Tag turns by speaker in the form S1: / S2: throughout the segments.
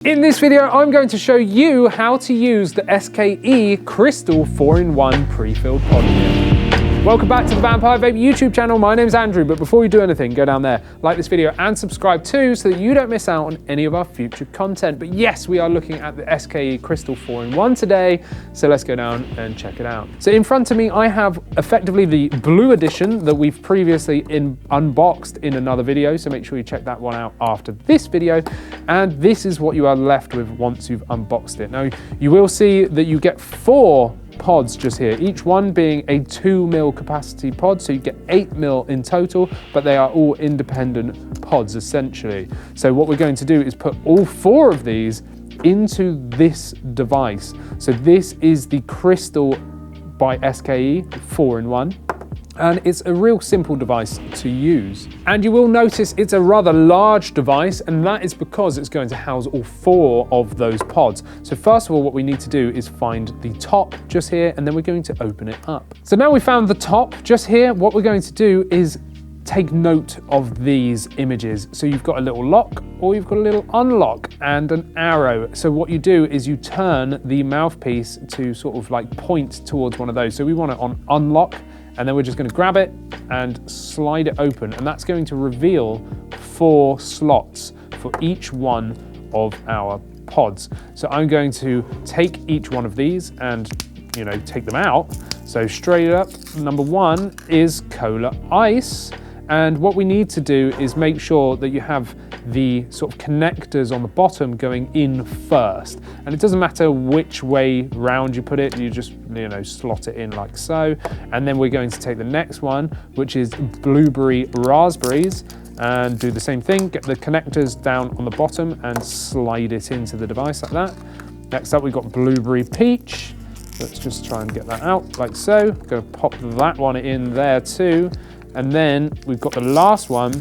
S1: In this video, I'm going to show you how to use the SKE Crystal 4-in-1 pre-filled pod kit. Welcome back to the Vampire Vape YouTube channel. My name's Andrew, but before you do anything, go down there, like this video and subscribe too so that you don't miss out on any of our future content. But yes, we are looking at the SKE Crystal 4-in-1 today, so let's go down and check it out. So in front of me, I have effectively the blue edition that we've previously unboxed in another video, so make sure you check that one out after this video. And this is what you are left with once you've unboxed it. Now, you will see that you get 4 pods just here, each one being a 2 ml capacity pod, so you get 8 ml in total, but they are all independent pods essentially. So what we're going to do is put all 4 of these into this device. So this is the Crystal by SKE 4-in-1. And it's a real simple device to use. And you will notice it's a rather large device, and that is because it's going to house all 4 of those pods. So first of all, what we need to do is find the top just here, and then we're going to open it up. So now we found the top just here, what we're going to do is take note of these images. So you've got a little lock, or you've got a little unlock and an arrow. So what you do is you turn the mouthpiece to sort of like point towards one of those. So we want it on unlock, and then we're just going to grab it and slide it open, and that's going to reveal 4 slots for each one of our pods. So I'm going to take each one of these and, take them out. So straight up, number 1 is Cola Ice. And what we need to do is make sure that you have the sort of connectors on the bottom going in first. And it doesn't matter which way round you put it, you just, slot it in like so. And then we're going to take the next one, which is Blueberry Raspberries, and do the same thing, get the connectors down on the bottom and slide it into the device like that. Next up, we've got Blueberry Peach. Let's just try and get that out like so. Gonna pop that one in there too. And then we've got the last one,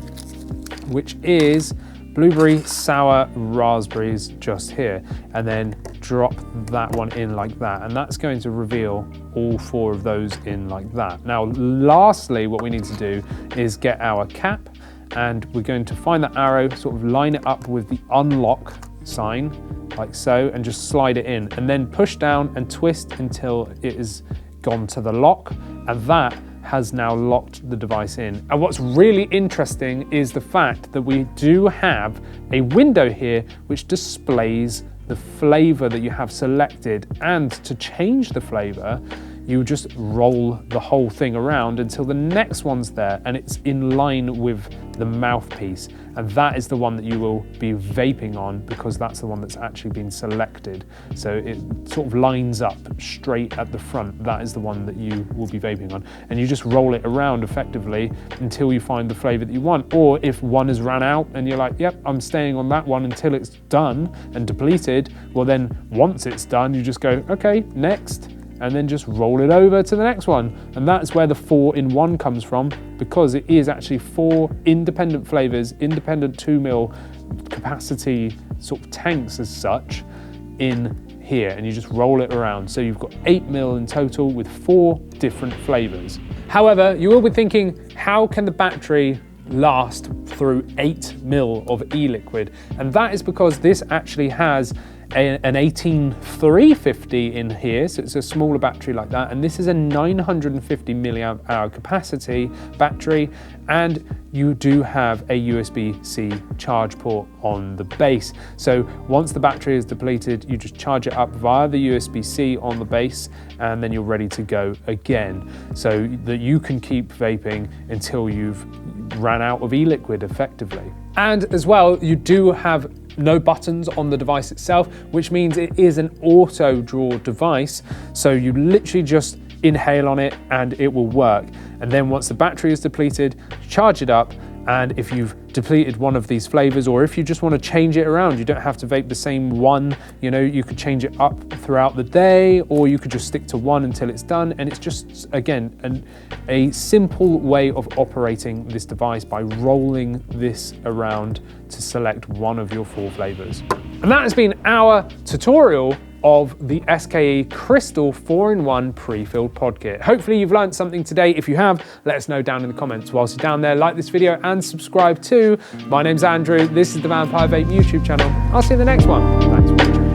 S1: which is Blueberry Sour Raspberries just here. And then drop that one in like that. And that's going to reveal all 4 of those in like that. Now, lastly, what we need to do is get our cap, and we're going to find that arrow, sort of line it up with the unlock sign like so, and just slide it in, and then push down and twist until it is gone to the lock, and that has now locked the device in. And what's really interesting is the fact that we do have a window here which displays the flavor that you have selected, and to change the flavor, you just roll the whole thing around until the next one's there and it's in line with the mouthpiece. And that is the one that you will be vaping on, because that's the one that's actually been selected. So it sort of lines up straight at the front. That is the one that you will be vaping on. And you just roll it around effectively until you find the flavor that you want. Or if one has run out and you're like, yep, I'm staying on that one until it's done and depleted, well then once it's done, you just go, okay, next, and then just roll it over to the next one. And that's where the 4-in-1 comes from, because it is actually 4 independent flavors, independent 2 ml capacity sort of tanks as such in here, and you just roll it around. So you've got 8 ml in total with 4 different flavors. However, you will be thinking, how can the battery last through 8 ml of e-liquid? And that is because this actually has an 18350 in here, so it's a smaller battery like that, and this is a 950 milliamp hour capacity battery, and you do have a USB-C charge port on the base. So once the battery is depleted, you just charge it up via the USB-C on the base, and then you're ready to go again, so that you can keep vaping until you've ran out of e-liquid effectively. And as well, you do have no buttons on the device itself, which means it is an auto draw device. So you literally just inhale on it and it will work. And then once the battery is depleted, charge it up. And if you've depleted one of these flavors, or if you just want to change it around, you don't have to vape the same one, you could change it up throughout the day, or you could just stick to one until it's done. And it's just, again, a simple way of operating this device by rolling this around to select one of your 4 flavors. And that has been our tutorial of the SKE Crystal 4-in-1 pre-filled pod kit. Hopefully you've learned something today. If you have, let us know down in the comments. Whilst you're down there, like this video and subscribe too. My name's Andrew. This is the Vampire Vape YouTube channel. I'll see you in the next one. Thanks for watching.